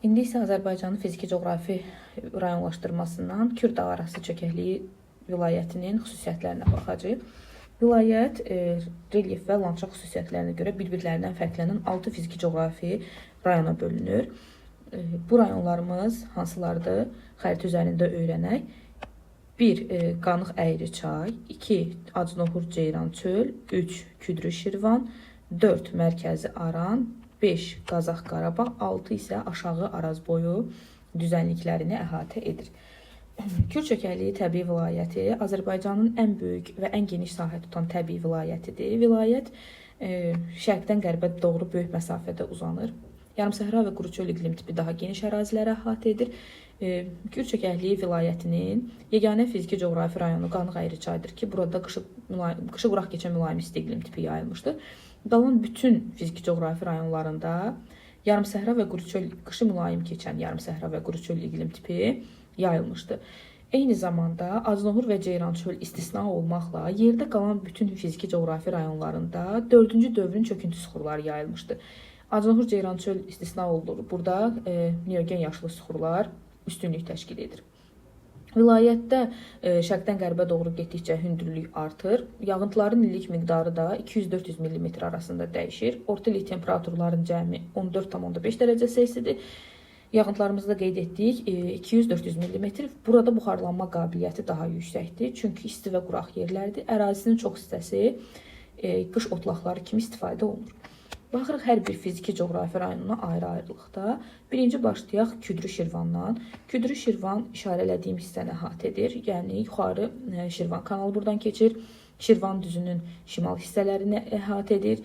İndi isə Azərbaycanın fiziki coğrafi rayonlaşdırmasından Kürdağ arası çökəkliyi vilayətinin xüsusiyyətlərinə baxacağıq. Vilayət relyef və landşaft xüsusiyyətlərinə görə bir-birlərindən fərqlənən 6 fiziki coğrafi rayona bölünür. Bu rayonlarımız hansılardır? Xəritə üzərində öyrənək. 1. Qanıq Əyri çay, 2. Acnohur Ceyran çöl, 3. Küdrü Şirvan, 4. Mərkəzi Aran, 5. Qazax Qarabağ, 6 isə aşağı Araz boyu düzənliklərini əhatə edir. Kür çökəkliyi təbii vilayəti Azərbaycanın ən böyük və ən geniş sahə tutan təbii vilayətidir. Vilayət şərqdən qərbə doğru böyük məsafədə uzanır. Yarımsəhra və quru çöl iqlim tipi daha geniş əraziləri əhatə edir. Kür çökəkliyi vilayətinin yeganə fiziki coğrafi rayonu Qanıq Əyri çaydır ki, burada qışı quraq keçən mülayim isti iqlim tipi yayılmışdır. Qalan bütün fiziki coğrafi rayonlarında yarımsəhra və quru çöl qışı mülayim keçən yarımsəhra və quru çöl iqlim tipi yayılmışdır. Eyni zamanda Acnohur və Ceyran çöl istisna olmaqla yerdə qalan bütün fiziki coğrafi rayonlarında 4-cü dövrün çöküntü süxurları yayılmışdır. Acnohur Ceyran çöl istisna olunur. Burada neogen yaşlı süxurlar üstünlük təşkil edir. Vilayətdə şərqdən qərbə doğru getdikcə hündürlük artır. Yağıntıların illik miqdarı da 200-400 mm arasında dəyişir. Orta illik temperaturların cəmi 14,5 dərəcə Selsidir. Yağıntılarımızda qeyd etdik 200-400 mm. Burada buxarlanma qabiliyyəti daha yüksəkdir. Çünki isti və quraq yerlərdir. Ərazisinin çox hissəsi qış otlaqları kimi istifadə olunur. Baxırıq hər bir fiziki coğrafi rayonuna ayrı-ayrılıqda. Birinci başlayaq Küdrü Şirvandan. Küdrü Şirvan işarələdiyim hissəni əhatə edir. Yəni yuxarı Şirvan kanalı buradan keçir. Şirvan düzünün şimal hissələrini əhatə edir.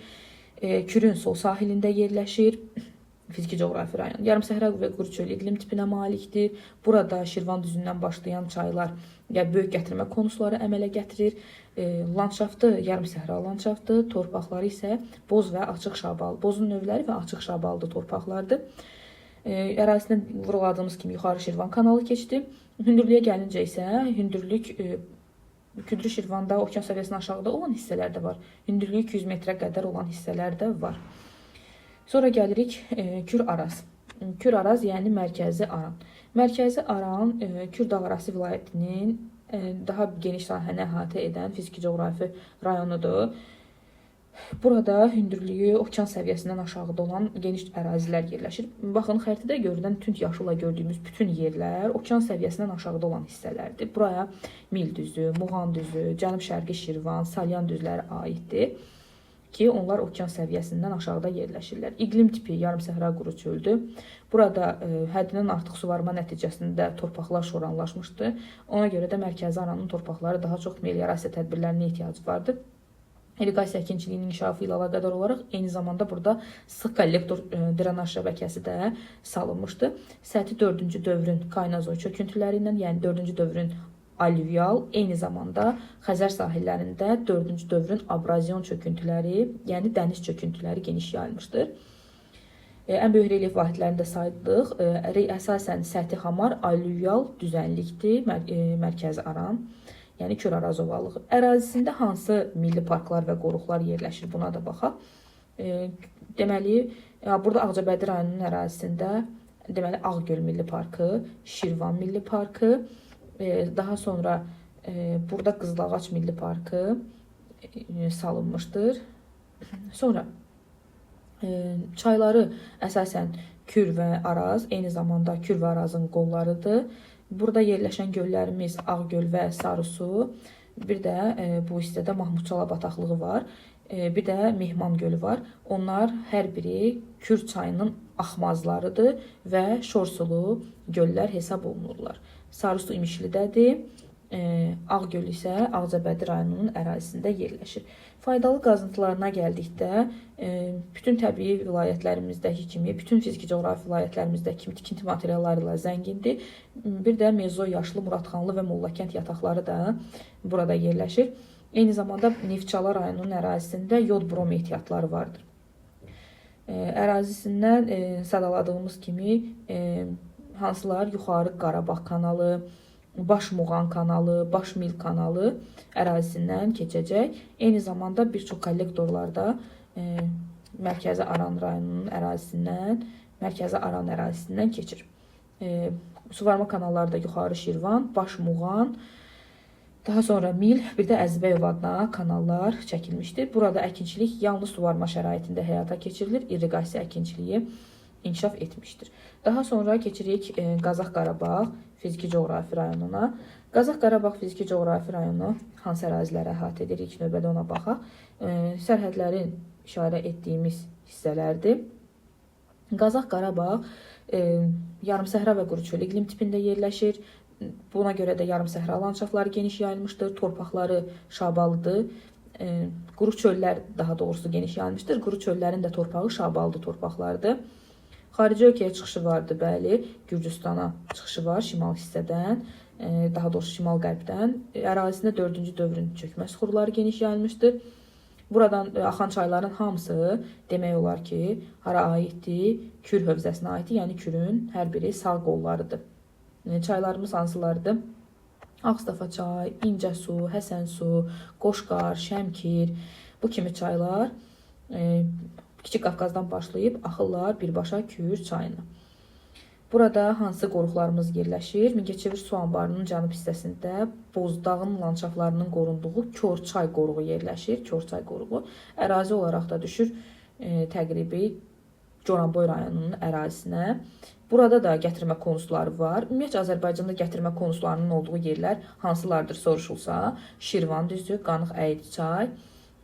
Kürün sol sahilində yerləşir. Fiziki coğrafi rayon. Yarımsəhra və quru çöl iqlim tipinə malikdir. Burada Şirvan düzündən başlayan çaylar böyük gətirmə konusları əmələ gətirir. Landşaftı yarımsəhra landşaftı, torpaqları isə boz və açıq şabalı. Bozun növləri və açıq şabalıdır torpaqlardır. Ərazisindən vurğuladığımız kimi yuxarı Şirvan kanalı keçdi. Hündürlüyə gəlincə isə hündürlük Küdrü Şirvanda okean səviyyəsindən aşağıda olan hissələr də var. Hündürlüyü 200 metrə qədər olan hissələr də var. Sonra gəlirik Kür Araz. Kür Araz, yəni Mərkəzi Aran. Mərkəzi Aran Kürdağ arası vilayətinin daha geniş sahəni əhatə edən fiziki coğrafi rayonudur. Burada hündürlüyü okean səviyyəsindən aşağıda olan geniş ərazilər yerləşir. Baxın, xəritədə görülən tünd yaşılla gördüyümüz bütün yerlər okean səviyyəsindən aşağıda olan hissələrdir. Buraya Mil düzü, Muğan düzü, Cənub-Şərqi Şirvan, Salyan düzləri aiddir ki, onlar okean səviyyəsindən aşağıda yerləşirlər. İqlim tipi yarımsəhra quru çöldür. Burada həddindən artıq suvarma nəticəsində torpaqlar şoranlaşmışdır. Ona görə də Mərkəzi Aranın torpaqları daha çox meliorasiya tədbirlərinə ehtiyacı vardır. İrigasiya əkinçiliyinin inkişafı ilə əlaqədar olaraq eyni zamanda burada sıx kollektor drenaj şəbəkəsi də salınmışdır. Səthi 4-cü dövrün Kaynazoy çöküntüləri ilə, yəni 4-cü dövrün alüvyal, eyni zamanda Xəzər sahillərində 4-cü dövrün abrazion çöküntüləri, yəni dəniz çöküntüləri geniş yayılmışdır. Ən böyük relyef vahidlərini də saydıq. Əsasən səthi hamar alüvyal düzənlikdir, Mərkəzi Aran, yəni Kür Araz ovalığı. Ərazisində hansı milli parklar və qoruqlar yerləşir, buna da baxaq. Deməli, burada Ağcabədi rayonunun ərazisində deməli Ağgöl Milli Parkı, Şirvan Milli Parkı, daha sonra burada Qızılağac Milli Parkı salınmışdır. Sonra çayları əsasən Kür və Araz, eyni zamanda Kür və Arazın qollarıdır. Burada yerləşən göllərimiz Ağgöl və Sarısu, bir də bu hissədə Mahmudçala bataqlığı var, bir də Mehman gölü var. Onlar hər biri Kür çayının axmazlarıdır və şorsulu göllər hesab olunurlar. Sarısu İmişlidədir, Ağgöl isə Ağcabədi rayonunun ərazisində yerləşir. Faydalı qazıntılarına gəldikdə, bütün təbii vilayətlərimizdəki kimi, bütün fiziki coğrafi vilayətlərimizdəki kimi tikinti materialları ilə zəngindir. Bir də Mezoy yaşlı Muradxanlı və Mollakənd yataqları da burada yerləşir. Eyni zamanda Neftçala rayonunun ərazisində yod brom ehtiyatları vardır. Ərazisindən sadaladığımız kimi hansılar yuxarı Qarabağ kanalı, Baş Muğan kanalı, Baş Mil kanalı ərazisindən keçəcək. Eyni zamanda bir çox kollektorlarda Mərkəzi Aran rayonunun ərazisindən Mərkəzi Aran ərazisindən keçir. Suvarma kanalları da yuxarı Şirvan, Baş Muğan, daha sonra Mil, bir də Əzbəyov adına kanallar çəkilmişdir. Burada əkinçilik yalnız suvarma şəraitində həyata keçirilir, irriqasiya əkinçiliyi inkişaf etmişdir. Daha sonra keçirik Qazax Qarabağ fiziki coğrafi rayonuna. Qazax Qarabağ fiziki coğrafi rayonu hansı əraziləri əhatə edir? İlk növbədə ona baxaq. Sərhədlərin işarə etdiyimiz hissələrdir. Qazax Qarabağ yarımsəhra və quru çöl iqlim tipində yerləşir. Buna görə də yarımsəhra landşaftları geniş yayılmışdır. Torpaqları şabalıdır. Quru çöllər daha doğrusu geniş yayılmışdır. Quru çöllərin də torpağı şabalıdır torpaqlardır. Xarici ölkəyə çıxışı vardı, bəli. Gürcüstana çıxışı var şimal hissədən, daha doğrusu şimal qərbdən. Ərazisində 4-cü dövrün çökmə süxurları geniş yayılmışdır. Buradan axan çayların hamısı demək olar ki, hara aiddir? Kür hövzəsinə aiddir, yəni Kürün hər biri sağ qollarıdır. Çaylarımız hansılardır? Ağstafa çay, İncəsu, Həsənsu, Qoşqar, Şəmkir, bu kimi çaylar Kiçik Qafqazdan başlayıb axırlar birbaşa Kür çayına. Burada hansı qoruqlarımız yerləşir? Mingəçevir su anbarının cənub hissəsində Bozdağın landşaftlarının qorunduğu Korçay qoruğu yerləşir. Korçay qoruğu ərazi olaraq da düşür təqribi Goranboy rayonunun ərazisinə. Burada da gətirmə konusları var. Ümumiyyətlə Azərbaycanda gətirmə konusularının olduğu yerlər hansılardır soruşulsa, Şirvan düzü, Qanıq Əyriçay,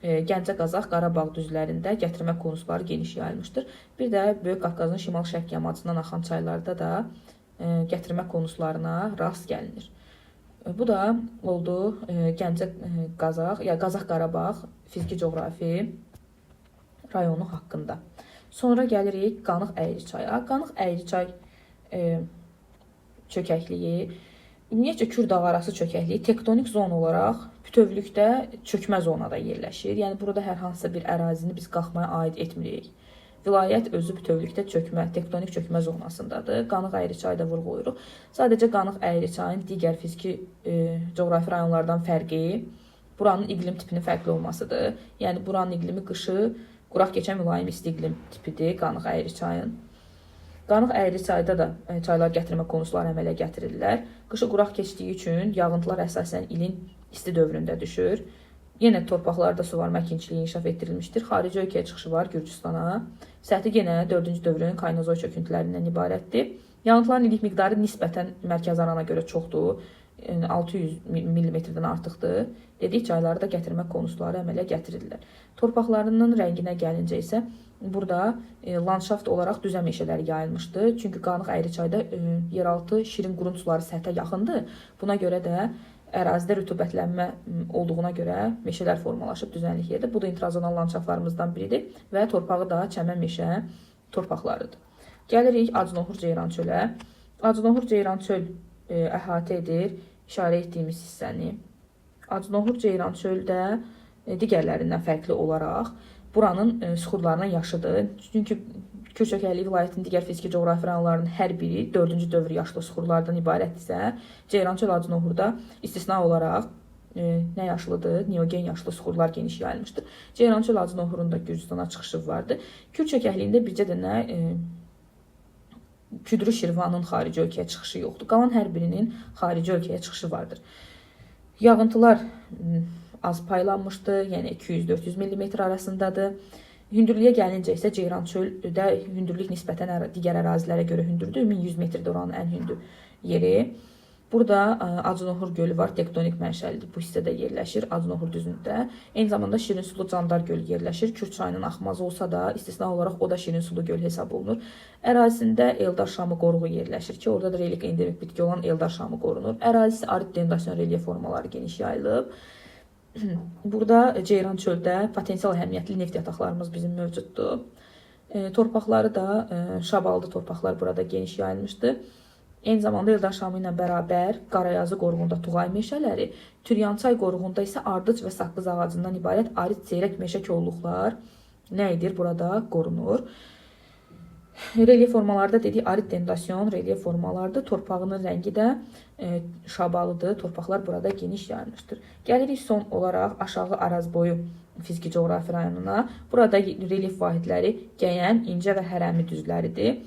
Gəncə Qazax, Qarabağ düzlərində gətirmə konusuları geniş yayılmışdır. Bir də Böyük Qafqazın şimal-şərq yamacından axan çaylarda da gətirmə konusularına rast gəlinir. Bu da oldu Gəncə Qazax, ya Qazax Qarabağ fiziki coğrafi rayonu haqqında. Sonra gəlirik Qanıq Əyriçaya. Qanıq Əyriçay çökəkliyi, ümumiyyətcə Kür dağı arası çökəkliyi tektonik zon olaraq bütövlükdə çökmə zonada yerləşir. Yəni burada hər hansısa bir ərazini biz qalxmaya aid etmirik. Vilayət özü bütövlükdə tektonik çökmə zonasındadır. Qanıq Əyriçayda vurğulayırıq. Sadəcə Qanıq Əyriçayın digər fiziki coğrafi rayonlardan fərqi buranın iqlim tipinin fərqli olmasıdır. Yəni buranın iqlimi qışı quraq keçən mülayim isti iqlim tipidir Qanıq Əyriçayın. Qanıq Əyriçayda da çaylar gətirmə konusuları əmələ gətirirlər. Qışı quraq keçdiyi üçün yağıntılar əsasən ilin isti dövründə düşür. Yenə torpaqlarda suvarma əkinçiliyi inkişaf etdirilmişdir. Xarici ölkəyə çıxışı var Gürcüstana. Səthi yenə 4-cü dövrün Kaynozoy çöküntülərindən ibarətdir. Yağıntıların illik miqdarı nisbətən Mərkəzi Arana görə çoxdur. 600 mm-dən artıqdır. Dedik, çaylarda gətirmə konusuları əmələ gətirirlər. Torpaqlarının rənginə gəlincə isə burada landşaft olaraq düzə meşələri yayılmışdır. Çünki Qanıq Əyriçayda yeraltı şirin qurun suları səthə yaxındır. Buna görə də ərazidə rütubətlənmə olduğuna görə meşələr formalaşıb düzənlik yerdə. Bu da intrazonal landşaftlarımızdan biridir və torpağı da çəmən meşə torpaqlarıdır. Gəlirik Acınohur Ceyran çölə. Acınohur Ceyran çöl əhatə edir işarə etdiyimiz hissəni. Acınohur Ceyran çöldə digərlərindən fərqli olaraq buranın süxurlarına yaşıdır. Çünki Kür çökəkliyi vilayətinin digər fiziki coğrafi rayonlarının hər biri 4-cü dövr yaşlı süxurlardan ibarətdirsə, Ceyran çöl Acınohurda istisna olaraq nə yaşlıdır? Neogen yaşlı süxurlar geniş yayılmışdır. Ceyran çöl Acınohurun da Gürcüstana çıxışı vardır. Kür çökəkliyində bircə dənə Küdrü Şirvanın xarici ölkəyə çıxışı yoxdur. Qalan hər birinin xarici ölkəyə çıxışı vardır. Yağıntılar az paylanmışdır, yəni 200-400 mm arasındadır. Hündürlüyə gəlincə isə Ceyran çöldə hündürlük nisbətən digər ərazilərə görə hündürdür. 1100 metrdə oranın ən hündür yeri. Burada Acınohur gölü var, tektonik mənşəlidir. Bu hissədə yerləşir Acınohur düzündə. Eyni zamanda şirin sulu Candar gölü yerləşir. Kür çayının axmazı olsa da istisna olaraq o da şirin sulu göl hesab olunur. Ərazisində Eldar şamı qoruğu yerləşir ki, orada da relik endemik bitki olan Eldar şamı qorunur. Ərazisi arid dendasyon relyef formaları geniş yayılıb. Burada Ceyran çöldə potensial əhəmiyyətli neft yataqlarımız bizim mövcuddur. Torpaqları da şabaldı torpaqlar burada geniş yayılmışdır. Eyni zamanda Eldar şamı ilə bərabər Qarayazı qoruğunda Tuğay meşələri, Türyançay qoruğunda isə ardıc və saqqız ağacından ibarət arid seyrək meşə kolluqlar nə edir? Burada qorunur. Relyef formalarda dedik, arid dendasyon relyef formalardır. Torpağının rəngi də şabalıdır. Torpaqlar burada geniş yayılmışdır. Gəlirik son olaraq aşağı Arazboyu fiziki coğrafi rayonuna. Burada relyef vahidləri Gəyən, İncə və Hərəmi düzləridir.